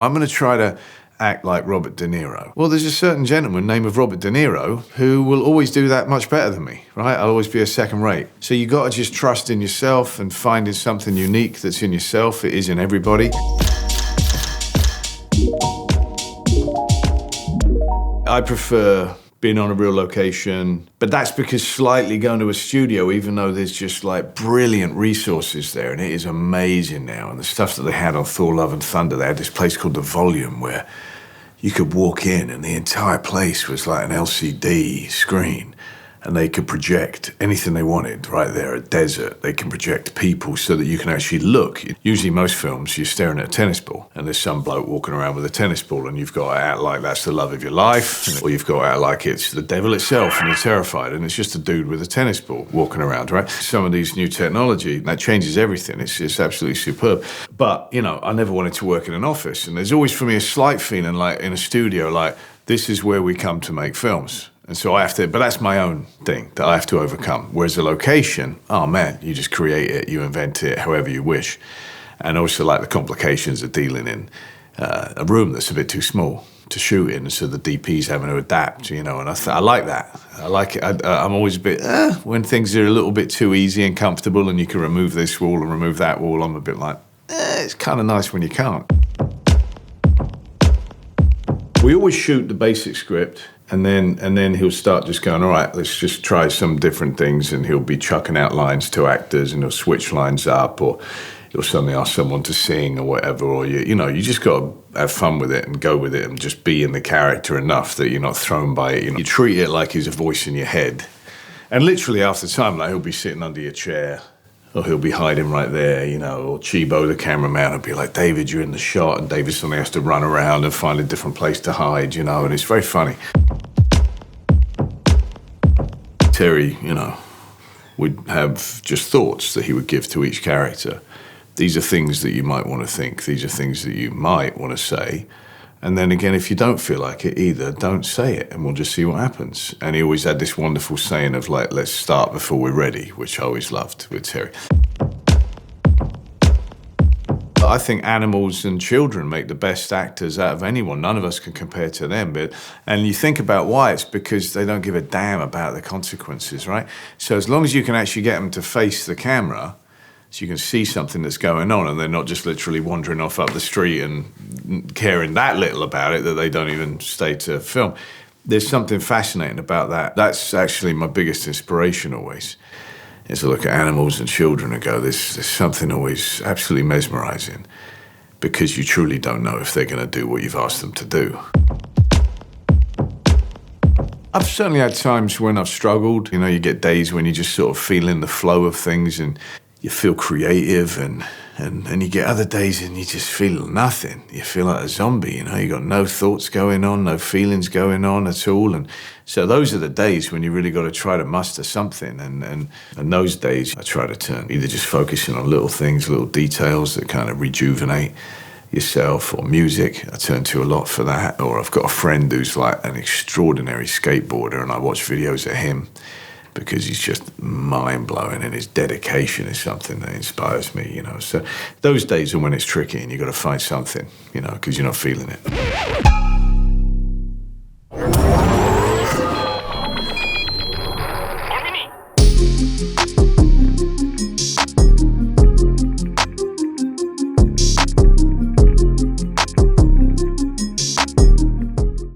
I'm going to try to act like Robert De Niro. Well, there's a certain gentleman named of Robert De Niro who will always do that much better than me, right? I'll always be a second rate. So you got to just trust in yourself and finding something unique that's in yourself. It is in everybody. I prefer being on a real location, but that's because slightly going to a studio, even though there's just like brilliant resources there, and it is amazing now. And the stuff that they had on Thor, Love and Thunder, they had this place called The Volume where you could walk in and the entire place was like an LCD screen. And they could project anything they wanted right there, a desert. They can project people so that you can actually look. Usually most films, you're staring at a tennis ball and there's some bloke walking around with a tennis ball and you've got to act like that's the love of your life, or you've got to act like it's the devil itself and you're terrified and it's just a dude with a tennis ball walking around, right? Some of these new technology, that changes everything. It's absolutely superb. But, you know, I never wanted to work in an office, and there's always for me a slight feeling like in a studio, like this is where we come to make films. And so I have to, but that's my own thing that I have to overcome. Whereas a location, oh man, you just create it, you invent it however you wish. And also like the complications of dealing in a room that's a bit too small to shoot in, so the DP's having to adapt, you know, and I like that. I like it. I'm always a bit, when things are a little bit too easy and comfortable and you can remove this wall and remove that wall, I'm a bit like, it's kind of nice when you can't. We always shoot the basic script, and then he'll start just going, all right, let's just try some different things, and he'll be chucking out lines to actors, and he'll switch lines up, or he'll suddenly ask someone to sing or whatever, or you know, you just got to have fun with it and go with it and just be in the character enough that you're not thrown by it. You know, you treat it like he's a voice in your head, and literally after time, like he'll be sitting under your chair. Or he'll be hiding right there, you know, or Chibo, the cameraman, will be like, David, you're in the shot, and David suddenly has to run around and find a different place to hide, you know, and it's very funny. Terry, you know, would have just thoughts that he would give to each character. These are things that you might want to think, these are things that you might want to say. And then again, if you don't feel like it either, don't say it, and we'll just see what happens. And he always had this wonderful saying of like, let's start before we're ready, which I always loved with Terry. I think animals and children make the best actors out of anyone. None of us can compare to them. And you think about why, it's because they don't give a damn about the consequences, right? So as long as you can actually get them to face the camera, so you can see something that's going on, and they're not just literally wandering off up the street and caring that little about it that they don't even stay to film. There's something fascinating about that. That's actually my biggest inspiration always, is to look at animals and children and go, there's something always absolutely mesmerizing, because you truly don't know if they're going to do what you've asked them to do. I've certainly had times when I've struggled. You know, you get days when you just sort of feel in the flow of things and you feel creative, and you get other days and you just feel nothing. You feel like a zombie, you know, you got no thoughts going on, no feelings going on at all. And so those are the days when you really got to try to muster something. And those days I try to turn, either just focusing on little things, little details that kind of rejuvenate yourself, or music. I turn to a lot for that. Or I've got a friend who's like an extraordinary skateboarder, and I watch videos of him, because he's just mind-blowing, and his dedication is something that inspires me, you know. So those days are when it's tricky and you've got to find something, you know, because you're not feeling it.